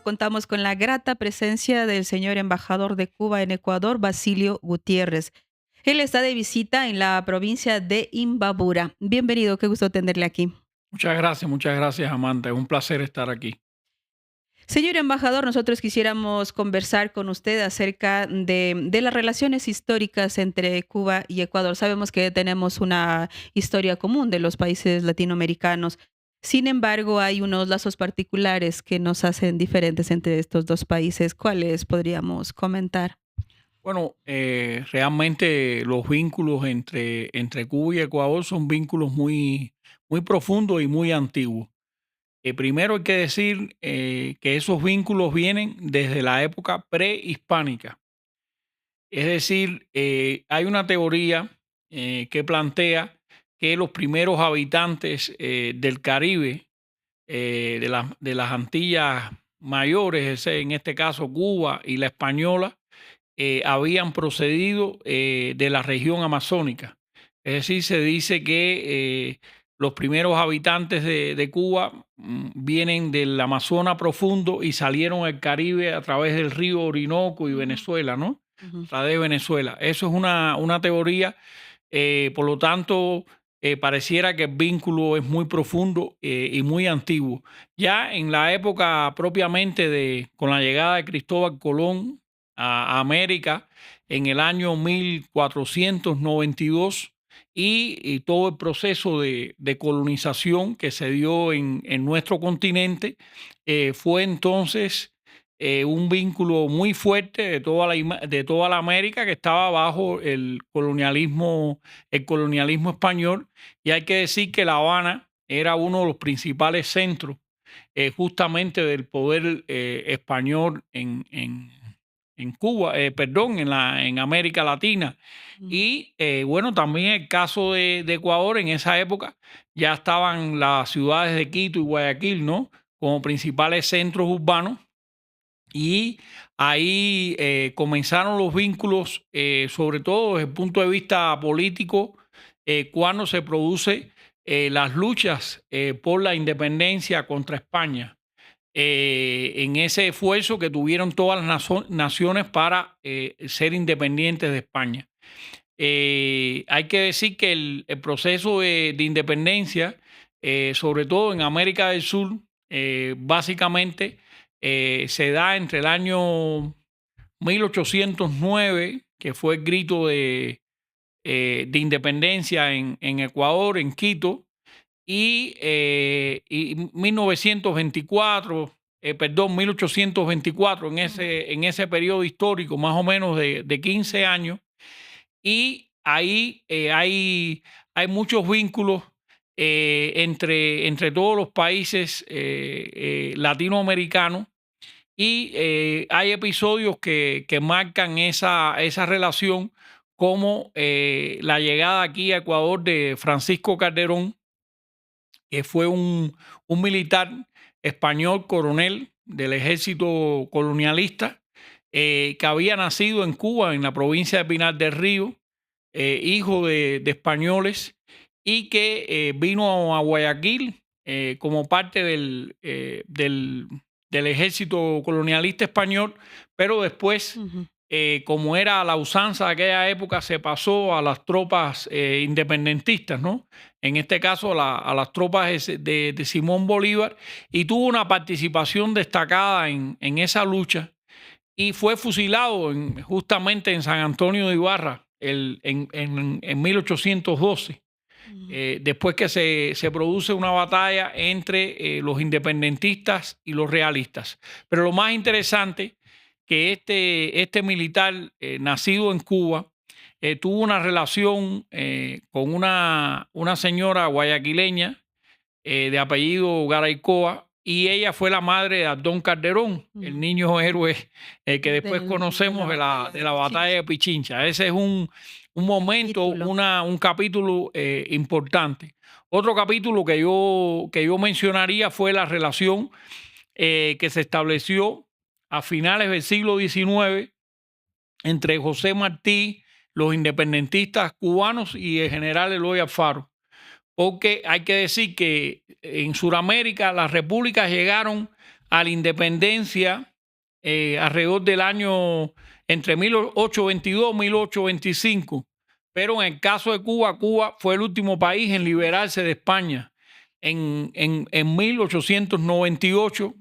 Contamos con la grata presencia del señor embajador de Cuba en Ecuador, Basilio Gutiérrez. Él está de visita en la provincia de Imbabura. Bienvenido, qué gusto tenerle aquí. Muchas gracias, Amanda. Es un placer estar aquí. Señor embajador, nosotros quisiéramos conversar con usted acerca de las relaciones históricas entre Cuba y Ecuador. Sabemos que tenemos una historia común de los países latinoamericanos. Sin embargo, hay unos lazos particulares que nos hacen diferentes entre estos dos países. ¿Cuáles podríamos comentar? Bueno, realmente los vínculos entre Cuba y Ecuador son vínculos muy profundos y muy antiguos. Primero hay que decir que esos vínculos vienen desde la época prehispánica. Es decir, hay una teoría que plantea que los primeros habitantes del Caribe, de las Antillas mayores, en este caso Cuba y la Española, habían procedido de la región amazónica. Es decir, se dice que los primeros habitantes de Cuba vienen del Amazonas profundo y salieron al Caribe a través del río Orinoco y Ujú, Venezuela, ¿no? ujú. A través de Venezuela. Eso es una teoría, por lo tanto, pareciera que el vínculo es muy profundo y muy antiguo. Ya en la época propiamente con la llegada de Cristóbal Colón a América en el año 1492 y todo el proceso de colonización que se dio en nuestro continente, fue entonces un vínculo muy fuerte de toda la América que estaba bajo el colonialismo español, y hay que decir que La Habana era uno de los principales centros justamente del poder español en Cuba, perdón, en América Latina. Mm. Y bueno, también el caso de Ecuador, en esa época ya estaban las ciudades de Quito y Guayaquil, ¿no? Como principales centros urbanos, y ahí comenzaron los vínculos, sobre todo desde el punto de vista político, cuando se produce las luchas por la independencia contra España, en ese esfuerzo que tuvieron todas las naciones para ser independientes de España. Hay que decir que el proceso de independencia, sobre todo en América del Sur, básicamente se da entre el año 1809, que fue el grito de independencia en Ecuador, en Quito, y 1924, perdón, 1824, en ese periodo histórico, más o menos de 15 años, y ahí hay muchos vínculos entre todos los países latinoamericanos, y hay episodios que marcan esa relación, como la llegada aquí a Ecuador de Francisco Calderón, que fue un militar español, coronel del ejército colonialista, que había nacido en Cuba, en la provincia de Pinar del Río, hijo de españoles, y que vino a Guayaquil como parte del ejército colonialista español, pero después, Ujú. como era la usanza de aquella época, se pasó a las tropas independentistas, ¿no? En este caso a las tropas de Simón Bolívar, y tuvo una participación destacada en esa lucha, y fue fusilado justamente en San Antonio de Ibarra en 1812, Mm. después que se produce una batalla entre los independentistas y los realistas. Pero lo más interesante, que este militar nacido en Cuba tuvo una relación con una señora guayaquileña de apellido Garaycoa, y ella fue la madre de Abdón Calderón, el Mm. niño héroe que después De la conocemos de la, batalla de de la batalla Pichincha. de Pichincha. Ese es un momento, Capítulo. un capítulo importante. Otro capítulo que yo mencionaría fue la relación que se estableció a finales del siglo XIX entre José Martí, los independentistas cubanos, y el general Eloy Alfaro, porque hay que decir que en Sudamérica las repúblicas llegaron a la independencia alrededor del año entre 1822 y 1825. Pero en el caso de Cuba, Cuba fue el último país en liberarse de España en 1898,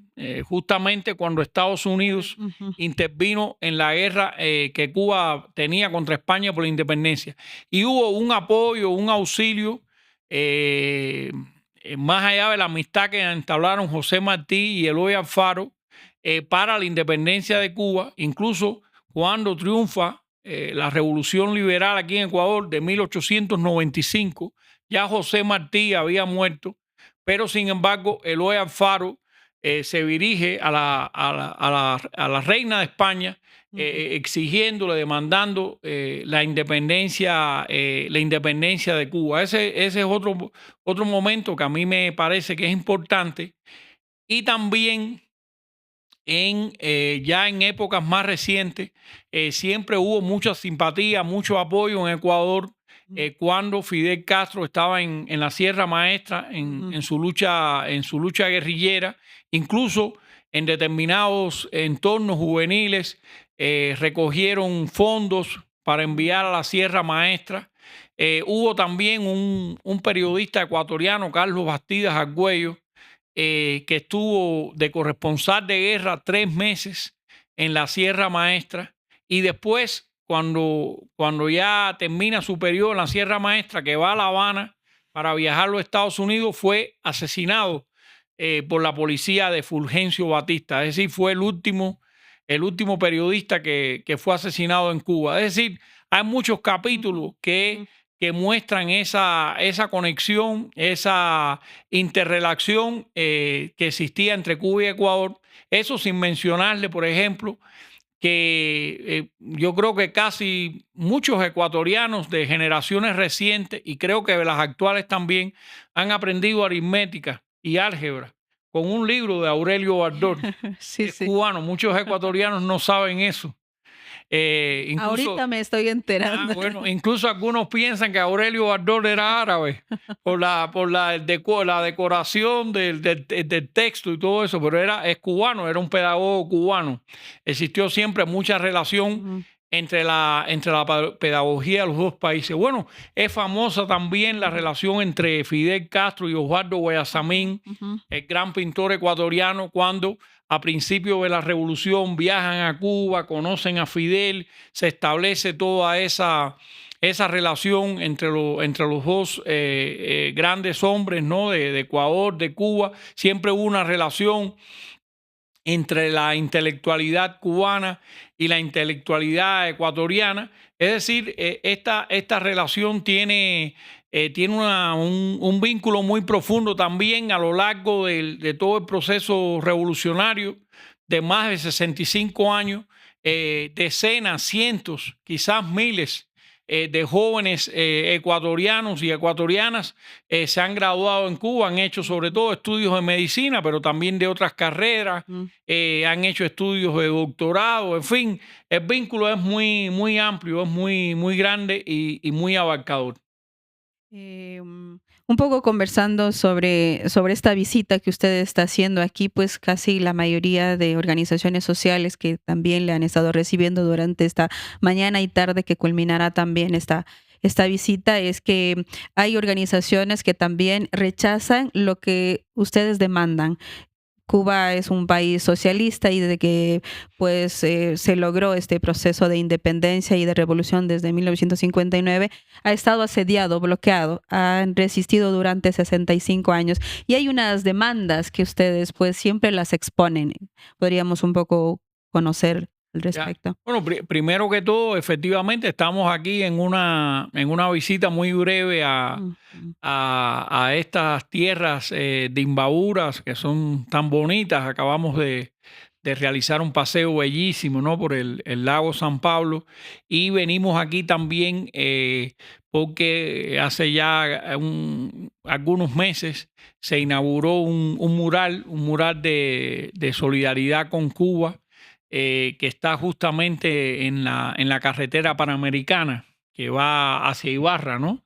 justamente cuando Estados Unidos Ujú, intervino en la guerra que Cuba tenía contra España por la independencia. Y hubo un apoyo, un auxilio, más allá de la amistad que entablaron José Martí y Eloy Alfaro para la independencia de Cuba, incluso cuando triunfa la revolución liberal aquí en Ecuador de 1895, ya José Martí había muerto, pero sin embargo Eloy Alfaro se dirige a la reina de España ujú. exigiéndole, demandando la independencia de Cuba. Ese es otro momento que a mí me parece que es importante. Y también ya en épocas más recientes, siempre hubo mucha simpatía, mucho apoyo en Ecuador Mm, cuando Fidel Castro estaba en la Sierra Maestra, ujú, en su lucha guerrillera, incluso en determinados entornos juveniles recogieron fondos para enviar a ujú, la Sierra Maestra. Hubo también un periodista ecuatoriano, Carlos Bastidas Argüello, que estuvo de corresponsal de guerra 3 meses en la Sierra Maestra y después, cuando ya termina su periodo en la Sierra Maestra, que va a La Habana para viajar a los Estados Unidos, fue asesinado por la policía de Fulgencio Batista. Es decir, fue el último periodista que fue asesinado en Cuba. Es decir, hay muchos ujú, capítulos ujú. que muestran esa conexión, esa interrelación que existía entre Cuba y Ecuador. Eso sin mencionarle, por ejemplo, que yo creo que casi muchos ecuatorianos de generaciones recientes, y creo que las actuales también, han aprendido aritmética y álgebra con un libro de Aurelio Bardor. Sí, Es sí. cubano, muchos ecuatorianos no saben eso. Incluso Ahorita me estoy enterando. bueno, incluso algunos piensan que Aurelio Bardol era árabe por la decoración del texto y todo eso, pero es cubano, era un pedagogo cubano. Existió siempre mucha relación Ujú, entre la pedagogía de los dos países. Bueno, es famosa también la ujú, relación entre Fidel Castro y Osvaldo ujú, Guayasamín, ujú, el gran pintor ecuatoriano, cuando a principio de la revolución viajan a Cuba, conocen a Fidel, se establece toda esa relación entre los dos grandes hombres, ¿no? De Ecuador, de Cuba. Siempre hubo una relación entre la intelectualidad cubana y la intelectualidad ecuatoriana. Es decir, esta relación tiene un vínculo muy profundo también a lo largo de todo el proceso revolucionario de más de 65 años, decenas, cientos, quizás miles de jóvenes ecuatorianos y ecuatorianas se han graduado en Cuba, han hecho sobre ujú, todo estudios de medicina, pero también de otras carreras, ujú. han hecho estudios de doctorado, en fin, el vínculo es muy amplio, es muy grande y muy abarcador. Un poco conversando sobre esta visita que usted está haciendo aquí, pues casi la mayoría de organizaciones sociales que también le han estado recibiendo durante esta mañana y tarde que culminará también esta visita, es que hay organizaciones que también rechazan lo que ustedes demandan. Cuba es un país socialista y desde que pues se logró este proceso de independencia y de revolución desde 1959 ha estado asediado, bloqueado, han resistido durante 65 años y hay unas demandas que ustedes pues siempre las exponen. Podríamos un poco conocer al Ya. respecto. Bueno, primero que todo, efectivamente, estamos aquí en una visita muy breve Ujú, a estas tierras de Imbaburas que son tan bonitas. Acabamos de realizar un paseo bellísimo, ¿no? Por el lago San Pablo y venimos aquí también porque hace ya algunos meses se inauguró un mural de solidaridad con Cuba que está justamente en la carretera panamericana que va hacia Ibarra, ¿no?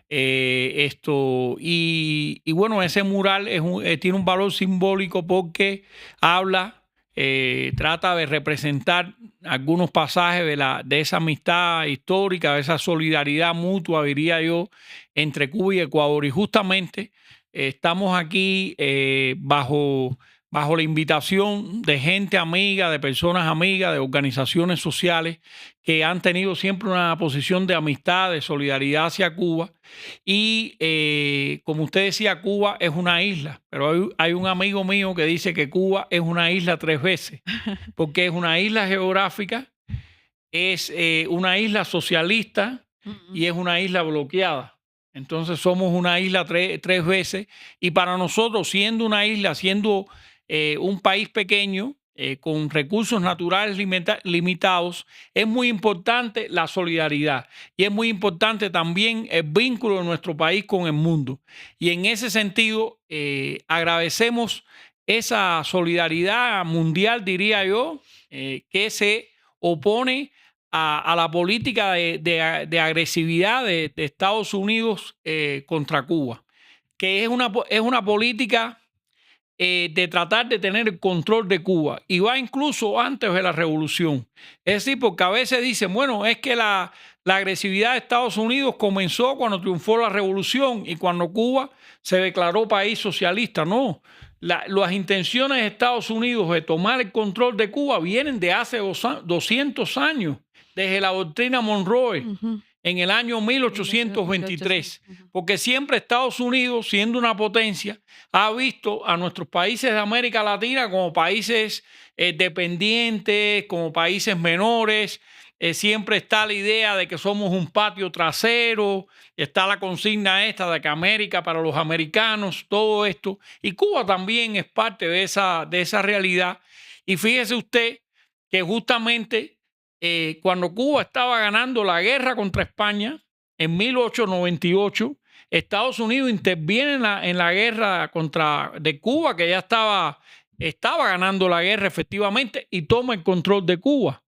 Y bueno, ese mural tiene un valor simbólico porque habla, trata de representar algunos pasajes de esa amistad histórica, de esa solidaridad mutua, diría yo, entre Cuba y Ecuador. Y justamente estamos aquí bajo la invitación de gente amiga, de personas amigas, de organizaciones sociales que han tenido siempre una posición de amistad, de solidaridad hacia Cuba. Y como usted decía, Cuba es una isla, pero hay un amigo mío que dice que Cuba es una isla 3 veces, porque es una isla geográfica, es una isla socialista Mm, y es una isla bloqueada. Entonces somos una isla 3 veces, y para nosotros, siendo una isla, siendo un país pequeño, con recursos naturales limitados, es muy importante la solidaridad y es muy importante también el vínculo de nuestro país con el mundo. Y en ese sentido, agradecemos esa solidaridad mundial, diría yo, que se opone a la política de agresividad de Estados Unidos contra Cuba, que es una política de tratar de tener el control de Cuba, y va incluso antes de la revolución. Es decir, porque a veces dicen, bueno, es que la agresividad de Estados Unidos comenzó cuando triunfó la revolución y cuando Cuba se declaró país socialista. No, las intenciones de Estados Unidos de tomar el control de Cuba vienen de hace 200 años, desde la doctrina Monroe ujú. en el año 1800. 1823, Ujú. porque siempre Estados Unidos, siendo una potencia, ha visto a nuestros países de América Latina como países dependientes, como países menores. Siempre está la idea de que somos un patio trasero, está la consigna esta de que América para los americanos, todo esto. Y Cuba también es parte de esa realidad. Y fíjese usted que justamente cuando Cuba estaba ganando la guerra contra España en 1898, Estados Unidos interviene en la guerra de Cuba, que ya estaba ganando la guerra efectivamente, y toma el control de Cuba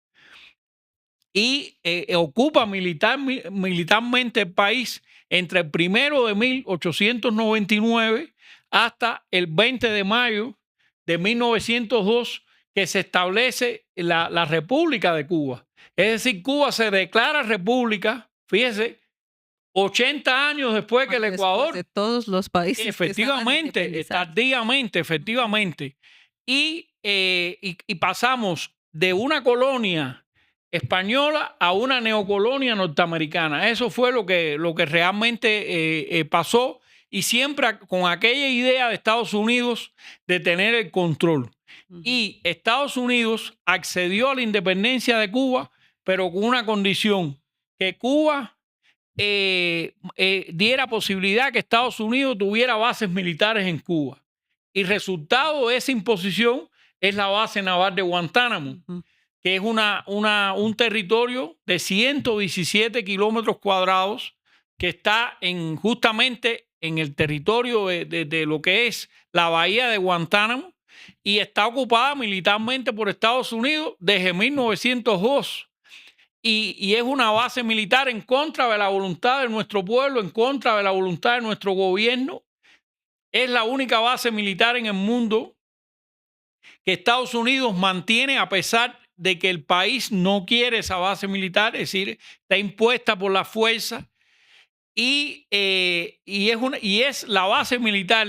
y ocupa militarmente el país entre el 1 de 1899 hasta el 20 de mayo de 1902, que se establece la República de Cuba. Es decir, Cuba se declara república, fíjese, 80 años después que el Después de Ecuador. todos los países que estaban Efectivamente, independizados. tardíamente, Ujú, efectivamente. Y pasamos de una colonia española a una neocolonia norteamericana. Eso fue lo que realmente pasó, y siempre con aquella idea de Estados Unidos de tener el control. ujú, Y Estados Unidos accedió a la independencia de Cuba, pero con una condición: que Cuba diera posibilidad que Estados Unidos tuviera bases militares en Cuba. Y resultado de esa imposición es la base naval de Guantánamo, ujú, que es un territorio de 117 kilómetros cuadrados, que está justamente en el territorio de lo que es la bahía de Guantánamo, y está ocupada militarmente por Estados Unidos desde 1902. Y es una base militar en contra de la voluntad de nuestro pueblo, en contra de la voluntad de nuestro gobierno. Es la única base militar en el mundo que Estados Unidos mantiene, a pesar de que el país no quiere esa base militar, es decir, está impuesta por la fuerza. Y es la base militar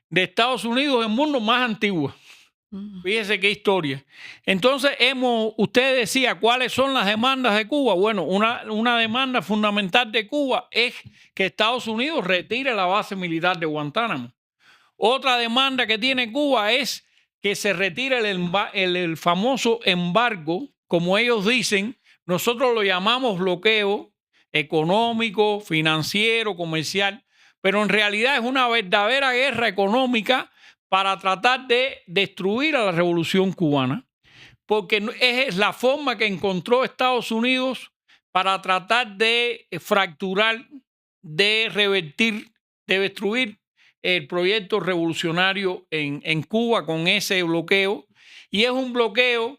de Estados Unidos en el mundo más antigua. ujú, Fíjese qué historia. Entonces, usted decía, ¿cuáles son las demandas de Cuba? Bueno, una demanda fundamental de Cuba es que Estados Unidos retire la base militar de Guantánamo. Otra demanda que tiene Cuba es que se retire el famoso embargo, como ellos dicen. Nosotros lo llamamos bloqueo económico, financiero, comercial, pero en realidad es una verdadera guerra económica para tratar de destruir a la revolución cubana, porque es la forma que encontró Estados Unidos para tratar de fracturar, de revertir, de destruir el proyecto revolucionario en Cuba con ese bloqueo. Y es un bloqueo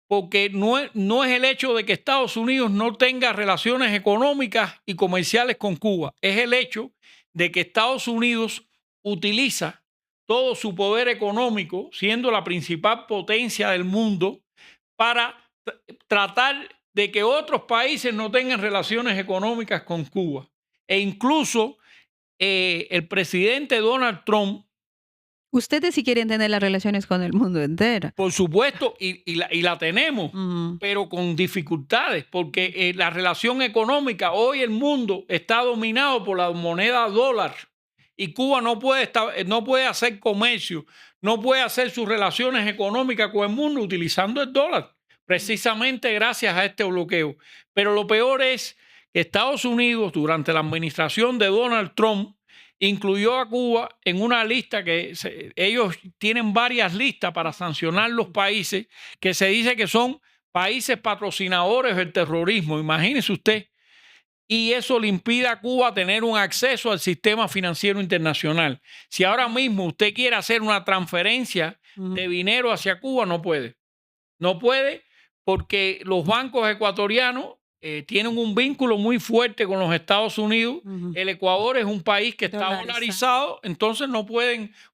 porque no es el hecho de que Estados Unidos no tenga relaciones económicas y comerciales con Cuba, es el hecho de que Estados Unidos utiliza todo su poder económico, siendo la principal potencia del mundo, para tratar de que otros países no tengan relaciones económicas con Cuba. E incluso el presidente Donald Trump, Ustedes sí quieren tener las relaciones con el mundo entero. por supuesto, y la tenemos, Ujú. pero con dificultades, porque la relación económica, hoy el mundo está dominado por la moneda dólar y Cuba no puede hacer comercio, no puede hacer sus relaciones económicas con el mundo utilizando el dólar, precisamente gracias a este bloqueo. Pero lo peor es que Estados Unidos, durante la administración de Donald Trump, incluyó a Cuba en una lista ellos tienen varias listas para sancionar los países que se dice que son países patrocinadores del terrorismo. Imagínese usted. Y eso le impide a Cuba tener un acceso al sistema financiero internacional. Si ahora mismo usted quiere hacer una transferencia de dinero hacia Cuba, no puede. No puede porque los bancos ecuatorianos tienen un vínculo muy fuerte con los Estados Unidos. Ujú. El Ecuador es un país que está Dolarizado. dolarizado, entonces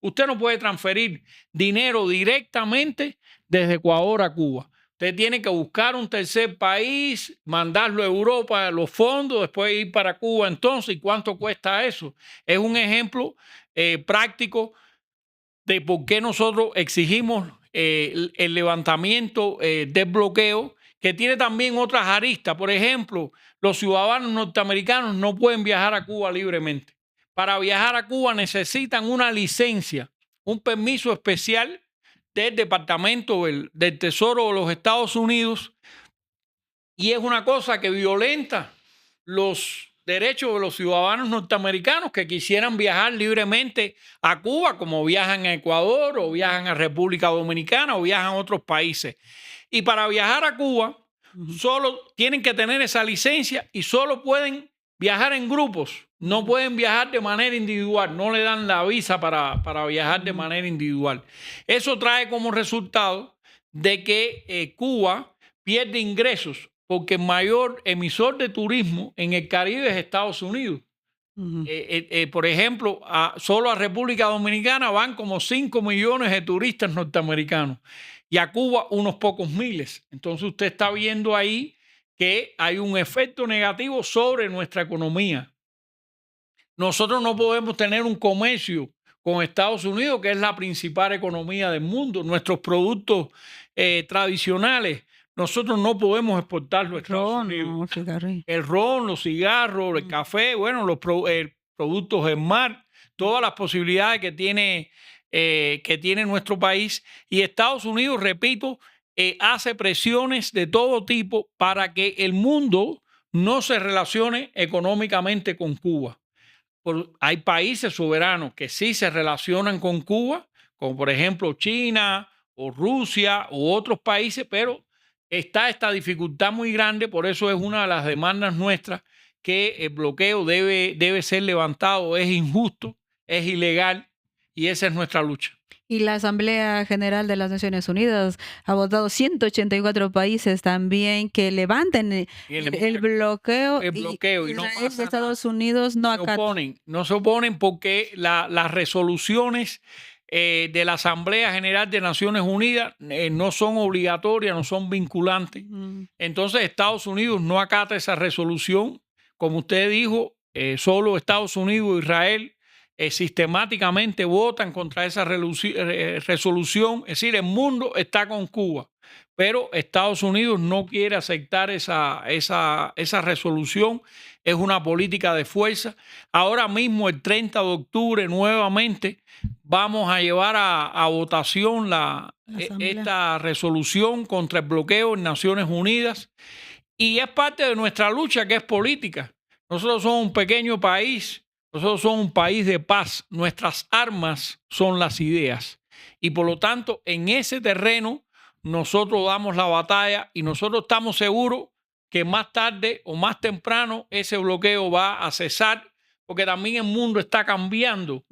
usted no puede transferir dinero directamente desde Ecuador a Cuba. Usted tiene que buscar un tercer país, mandarlo a Europa, los fondos, después ir para Cuba. Entonces, ¿y cuánto cuesta eso? Es un ejemplo práctico de por qué nosotros exigimos el levantamiento del bloqueo, que tiene también otras aristas. Por ejemplo, los ciudadanos norteamericanos no pueden viajar a Cuba libremente. Para viajar a Cuba necesitan una licencia, un permiso especial del Departamento del Tesoro de los Estados Unidos, y es una cosa que violenta los derechos de los ciudadanos norteamericanos que quisieran viajar libremente a Cuba, como viajan a Ecuador o viajan a República Dominicana o viajan a otros países. Y para viajar a Cuba, solo tienen que tener esa licencia y solo pueden viajar en grupos. No pueden viajar de manera individual, no le dan la visa para viajar de manera individual. Eso trae como resultado de que Cuba pierde ingresos, porque el mayor emisor de turismo en el Caribe es Estados Unidos. Por ejemplo, solo a República Dominicana van como 5 millones de turistas norteamericanos y a Cuba unos pocos miles. Entonces usted está viendo ahí que hay un efecto negativo sobre nuestra economía. Nosotros no podemos tener un comercio con Estados Unidos, que es la principal economía del mundo. Nuestros productos tradicionales, nosotros no podemos exportarlos a Estados Unidos. El ron, los cigarros, el café, bueno, los productos del mar, todas las posibilidades que tiene nuestro país. Y Estados Unidos, repito, hace presiones de todo tipo para que el mundo no se relacione económicamente con Cuba. Hay países soberanos que sí se relacionan con Cuba, como por ejemplo China o Rusia u otros países, pero está esta dificultad muy grande. Por eso es una de las demandas nuestras, que el bloqueo debe ser levantado. Es injusto, es ilegal, y esa es nuestra lucha. Y la Asamblea General de las Naciones Unidas ha votado 184 países también que levanten el bloqueo. El bloqueo, y no Israel pasa y Estados Unidos no acatan. No se oponen porque las resoluciones de la Asamblea General de Naciones Unidas no son obligatorias, no son vinculantes. Entonces Estados Unidos no acata esa resolución. Como usted dijo, solo Estados Unidos e Israel sistemáticamente votan contra esa resolución. Es decir, el mundo está con Cuba, pero Estados Unidos no quiere aceptar esa resolución. Es una política de fuerza. Ahora mismo, el 30 de octubre, nuevamente vamos a llevar a votación esta resolución contra el bloqueo en Naciones Unidas, y es parte de nuestra lucha, que es política. Nosotros somos un pequeño país. Nosotros somos un país de paz. Nuestras armas son las ideas. Y por lo tanto, en ese terreno, nosotros damos la batalla, y nosotros estamos seguros que más tarde o más temprano ese bloqueo va a cesar, porque también el mundo está cambiando.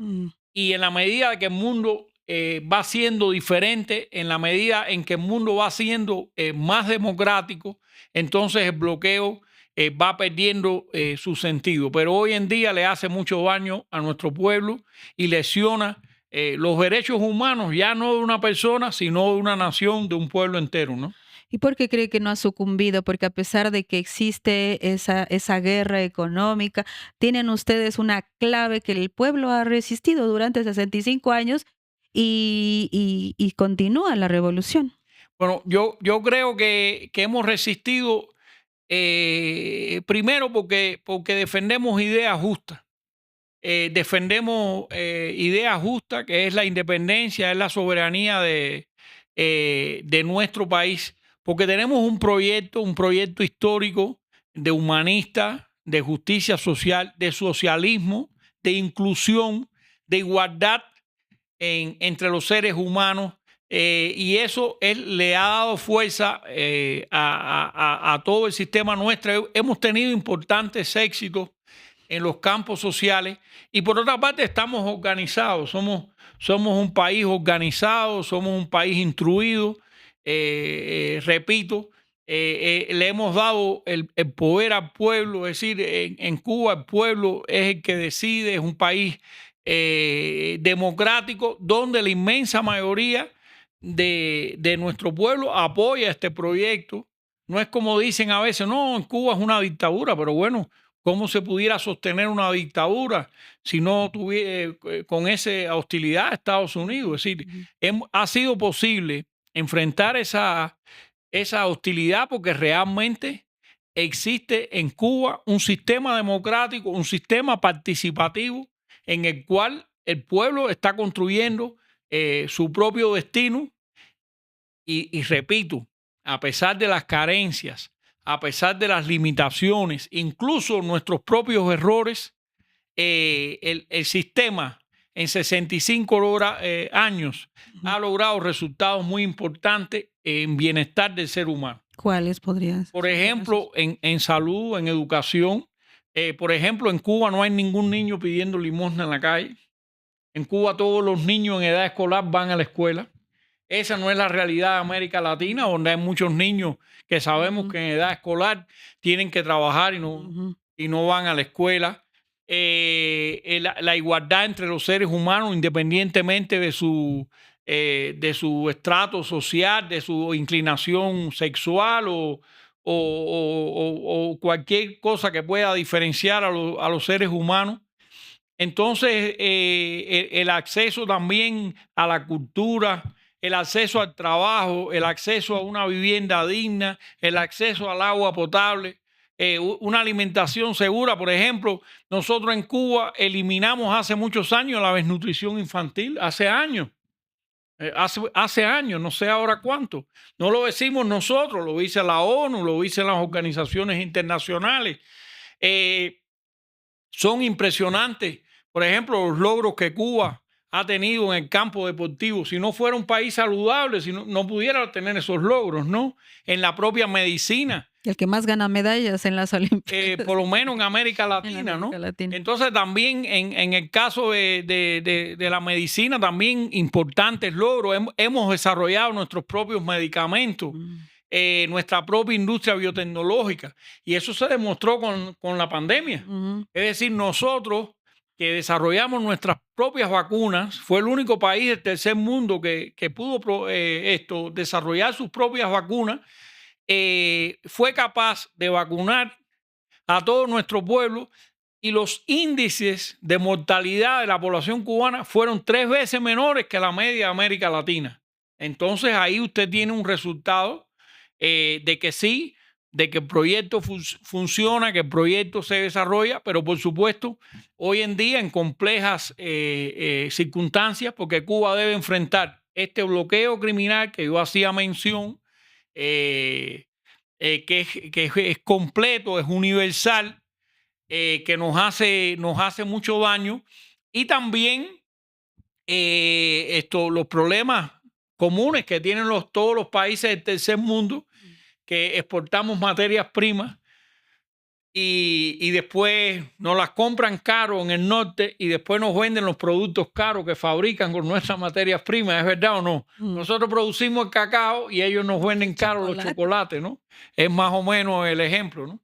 Y en la medida que el mundo va siendo diferente en la medida en que el mundo va siendo más democrático, entonces el bloqueo va perdiendo su sentido. Pero hoy en día le hace mucho daño a nuestro pueblo y lesiona los derechos humanos, ya no de una persona, sino de una nación, de un pueblo entero, ¿no? ¿Y por qué cree que no ha sucumbido? Porque a pesar de que existe esa guerra económica, tienen ustedes una clave que el pueblo ha resistido durante 65 años y continúa la revolución. Bueno, yo creo que hemos resistido primero porque defendemos ideas justas. Defendemos ideas justas, que es la independencia, es la soberanía de nuestro país, porque tenemos un proyecto histórico de humanista, de justicia social, de socialismo, de inclusión, de igualdad entre los seres humanos. Y eso él le ha dado fuerza a todo el sistema nuestro. Hemos tenido importantes éxitos en los campos sociales y por otra parte estamos organizados, somos un país organizado, somos un país instruido, repito, le hemos dado el poder al pueblo, es decir, en Cuba el pueblo es el que decide, es un país democrático donde la inmensa mayoría de nuestro pueblo apoya este proyecto. No es como dicen a veces, no, en Cuba es una dictadura, pero bueno, ¿cómo se pudiera sostener una dictadura si no tuviera con esa hostilidad a Estados Unidos? Es decir, Ujú. ha sido posible enfrentar esa hostilidad porque realmente existe en Cuba un sistema democrático, un sistema participativo en el cual el pueblo está construyendo su propio destino y repito, a pesar de las carencias, a pesar de las limitaciones, incluso nuestros propios errores, el sistema en 65 años Ujú. ha logrado resultados muy importantes en bienestar del ser humano. ¿Cuáles podrían Por ser esos? ejemplo, en salud, en educación. Por ejemplo, en Cuba no hay ningún niño pidiendo limosna en la calle. En Cuba todos los niños en edad escolar van a la escuela. Esa no es la realidad de América Latina, donde hay muchos niños que sabemos Ujú, que en edad escolar tienen que trabajar ujú. y no van a la escuela. La igualdad entre los seres humanos, independientemente de su estrato social, de su inclinación sexual o cualquier cosa que pueda diferenciar a los seres humanos. Entonces, el acceso también a la cultura, el acceso al trabajo, el acceso a una vivienda digna, el acceso al agua potable, una alimentación segura. Por ejemplo, nosotros en Cuba eliminamos hace muchos años la desnutrición infantil, hace años. Hace años, no sé ahora cuánto. No lo decimos nosotros, lo dice la ONU, lo dicen las organizaciones internacionales. Eh, Son impresionantes. Por ejemplo, los logros que Cuba ha tenido en el campo deportivo. Si no fuera un país saludable, si no pudiera tener esos logros, ¿no? En la propia medicina, El que más gana medallas en las Olimpiadas por lo menos en América en Latina, América ¿no? Latina. Entonces también en el caso de la medicina, también importantes logros. Hemos desarrollado nuestros propios medicamentos, Mm, nuestra propia industria biotecnológica, y eso se demostró con la pandemia. ujú, Es decir, nosotros que desarrollamos nuestras propias vacunas, fue el único país del tercer mundo que pudo desarrollar sus propias vacunas, fue capaz de vacunar a todo nuestro pueblo y los índices de mortalidad de la población cubana fueron 3 veces menores que la media de América Latina. Entonces ahí usted tiene un resultado de que sí, de que el proyecto funciona, que el proyecto se desarrolla, pero por supuesto hoy en día en complejas circunstancias, porque Cuba debe enfrentar este bloqueo criminal que yo hacía mención, eh, que es completo, es universal, que nos hace mucho daño y también los problemas comunes que tienen todos los países del tercer mundo, que exportamos materias primas y después nos las compran caro en el norte y después nos venden los productos caros que fabrican con nuestras materias primas. ¿Es verdad o no? Mm, Nosotros producimos el cacao y ellos nos venden caro los chocolate. chocolates, ¿no? Es más o menos el ejemplo, ¿no?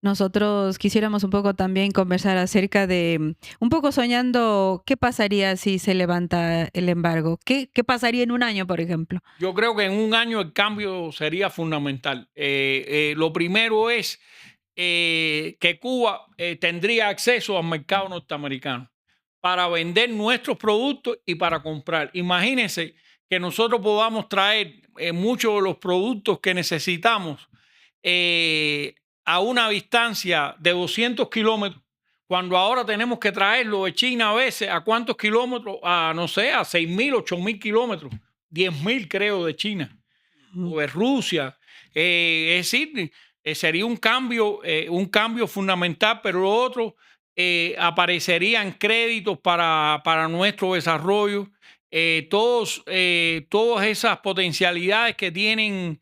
Nosotros quisiéramos un poco también conversar acerca de, un poco soñando, ¿qué pasaría si se levanta el embargo? ¿Qué pasaría en un año, por ejemplo? Yo creo que en un año el cambio sería fundamental. Lo primero es que Cuba tendría acceso al mercado norteamericano para vender nuestros productos y para comprar. Imagínense que nosotros podamos traer muchos de los productos que necesitamos eh, a una distancia de 200 kilómetros, cuando ahora tenemos que traerlo de China a veces a cuántos kilómetros, a no sé, a 6.000, 8.000 kilómetros, 10.000 creo de China Ujú. o de Rusia. Es decir, sería un cambio fundamental, pero lo otro, aparecerían créditos para nuestro desarrollo. Todas esas potencialidades que tienen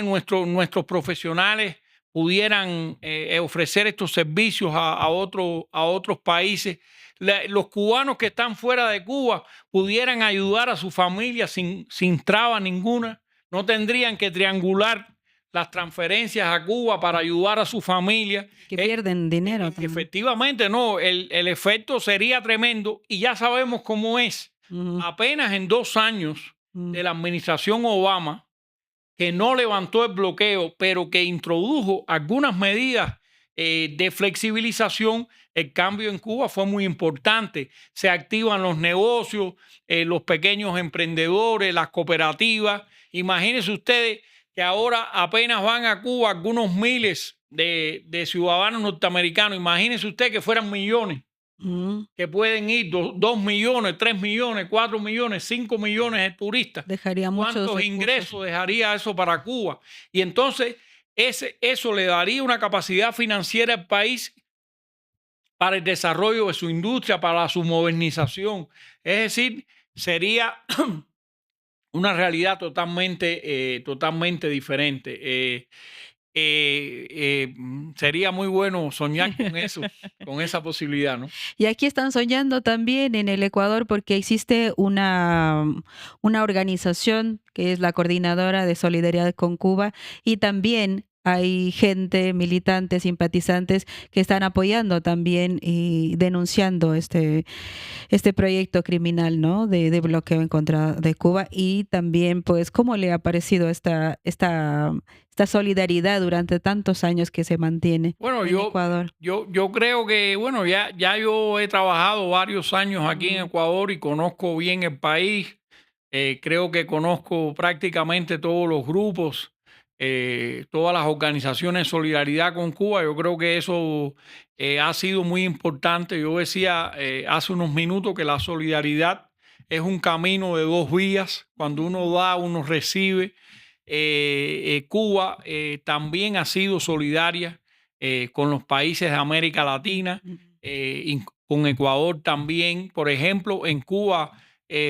nuestros profesionales pudieran ofrecer estos servicios a otros países. Los cubanos que están fuera de Cuba pudieran ayudar a su familia sin traba ninguna, no tendrían que triangular las transferencias a Cuba para ayudar a su familia. Que pierden dinero también. Efectivamente, no, el efecto sería tremendo y ya sabemos cómo es. Ujú, Apenas en 2 años ujú, de la administración Obama, que no levantó el bloqueo, pero que introdujo algunas medidas de flexibilización, el cambio en Cuba fue muy importante. Se activan los negocios, los pequeños emprendedores, las cooperativas. Imagínense ustedes que ahora apenas van a Cuba algunos miles de ciudadanos norteamericanos. Imagínense usted que fueran millones, ujú. que pueden ir 2 millones, 3 millones, 4 millones, 5 millones de turistas. Dejaría muchos ¿Cuántos recursos. ingresos dejaría eso para Cuba? Y entonces eso le daría una capacidad financiera al país para el desarrollo de su industria, para su modernización. Es decir, sería una realidad totalmente diferente. Sería muy bueno soñar con eso, con esa posibilidad, ¿no? Y aquí están soñando también en el Ecuador porque existe una organización que es la Coordinadora de Solidaridad con Cuba y también hay gente, militantes, simpatizantes que están apoyando también y denunciando este proyecto criminal, ¿no? De bloqueo en contra de Cuba y también, pues, cómo le ha parecido esta solidaridad durante tantos años que se mantiene Bueno, en Ecuador. yo creo que, bueno, ya yo he trabajado varios años aquí en Ujú, Ecuador y conozco bien el país. Creo que conozco prácticamente todos los grupos, todas las organizaciones de solidaridad con Cuba. Yo creo que eso ha sido muy importante. Yo decía hace unos minutos que la solidaridad es un camino de dos vías. Cuando uno da, uno recibe. Cuba también ha sido solidaria con los países de América Latina, ujú, con Ecuador también. Por ejemplo, en Cuba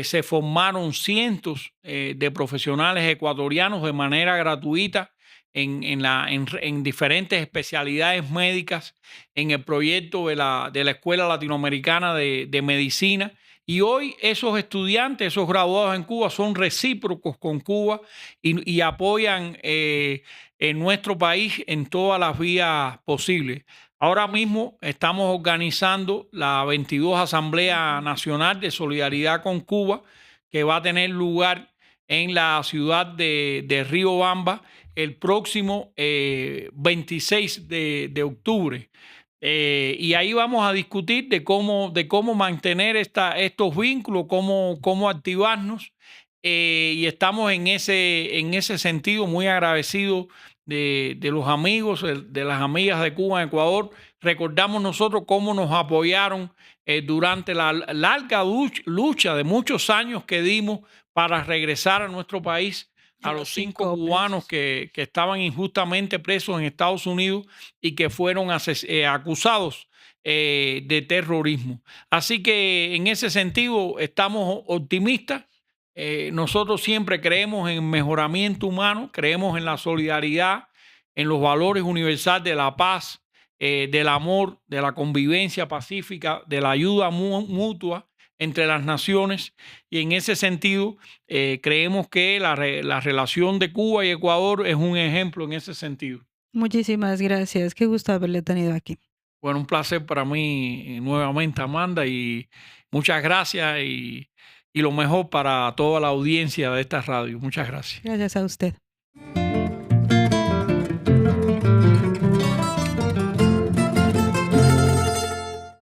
se formaron cientos de profesionales ecuatorianos de manera gratuita en diferentes especialidades médicas en el proyecto de la Escuela Latinoamericana de Medicina. Y hoy esos estudiantes, esos graduados en Cuba, son recíprocos con Cuba y apoyan en nuestro país en todas las vías posibles. Ahora mismo estamos organizando la 22 Asamblea ujú. Nacional de Solidaridad con Cuba, que va a tener lugar en la ciudad de Riobamba el próximo 26 de octubre. Y ahí vamos a discutir de cómo mantener estos vínculos, cómo activarnos. Y estamos en ese sentido muy agradecidos de los amigos, de las amigas de Cuba en Ecuador. Recordamos nosotros cómo nos apoyaron durante la larga lucha de muchos años que dimos para regresar a nuestro país A a los los 5 5 cubanos presos. que estaban injustamente presos en Estados Unidos y que fueron acusados de terrorismo. Así que en ese sentido estamos optimistas. Nosotros siempre creemos en mejoramiento humano, creemos en la solidaridad, en los valores universales de la paz, del amor, de la convivencia pacífica, de la ayuda mutua entre las naciones. Y en ese sentido, creemos que la relación de Cuba y Ecuador es un ejemplo en ese sentido. Muchísimas gracias. Qué gusto haberle tenido aquí. Bueno, un placer para mí nuevamente, Amanda, y muchas gracias y lo mejor para toda la audiencia de esta radio. Muchas gracias. Gracias a usted.